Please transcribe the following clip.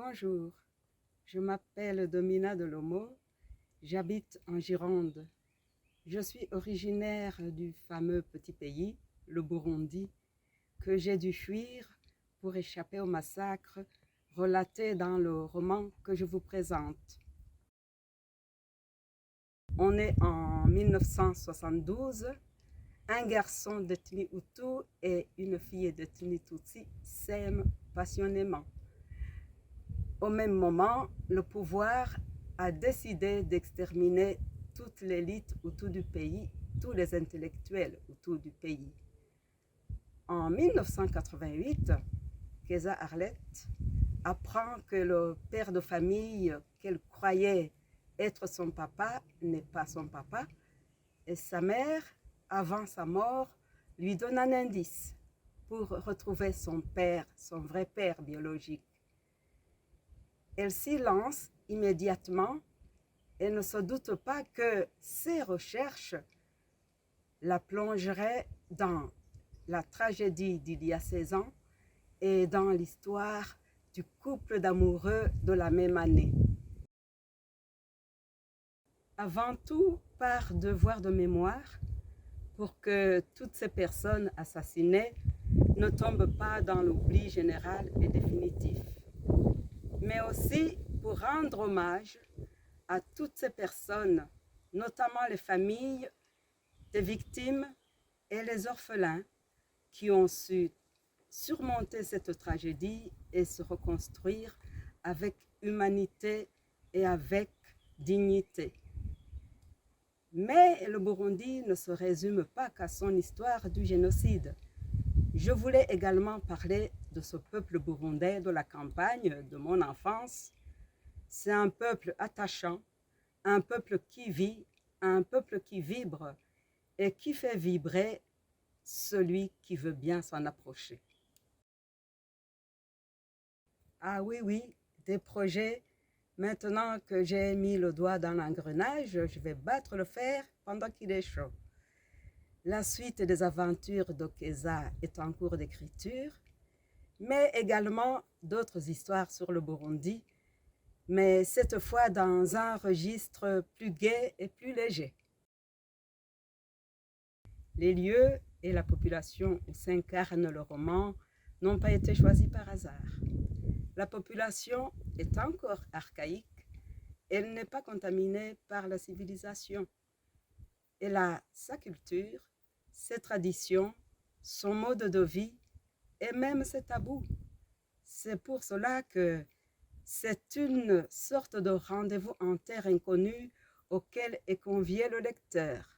Bonjour, je m'appelle Domina Delomo, j'habite en Gironde. Je suis originaire du fameux petit pays, le Burundi, que j'ai dû fuir pour échapper au massacre relaté dans le roman que je vous présente. On est en 1972, un garçon d'ethnie Hutu et une fille d'ethnie Tutsi s'aiment passionnément. Au même moment, le pouvoir a décidé d'exterminer toute l'élite Hutu du pays, tous les intellectuels Hutu du pays. En 1988, Keza Arlette apprend que le père de famille qu'elle croyait être son papa n'est pas son papa, et sa mère, avant sa mort, lui donne un indice pour retrouver son père, son vrai père biologique. Elle s'y lance immédiatement et ne se doute pas que ses recherches la plongeraient dans la tragédie d'il y a 16 ans et dans l'histoire du couple d'amoureux de la même année. Avant tout, par devoir de mémoire, pour que toutes ces personnes assassinées ne tombent pas dans l'oubli général et définitif, mais aussi pour rendre hommage à toutes ces personnes, notamment les familles des victimes et les orphelins qui ont su surmonter cette tragédie et se reconstruire avec humanité et avec dignité. Mais le Burundi ne se résume pas qu'à son histoire du génocide. Je voulais également parler de ce peuple burundais de la campagne de mon enfance. C'est un peuple attachant, un peuple qui vit, un peuple qui vibre et qui fait vibrer celui qui veut bien s'en approcher. Ah oui, oui, des projets. Maintenant que j'ai mis le doigt dans l'engrenage, je vais battre le fer pendant qu'il est chaud. La suite des aventures d'Okeza est en cours d'écriture, mais également d'autres histoires sur le Burundi, mais cette fois dans un registre plus gai et plus léger. Les lieux et la population où s'incarne le roman n'ont pas été choisis par hasard. La population est encore archaïque, elle n'est pas contaminée par la civilisation. Elle a sa culture, ses traditions, son mode de vie et même ses tabous. C'est pour cela que c'est une sorte de rendez-vous en terre inconnue auquel est convié le lecteur.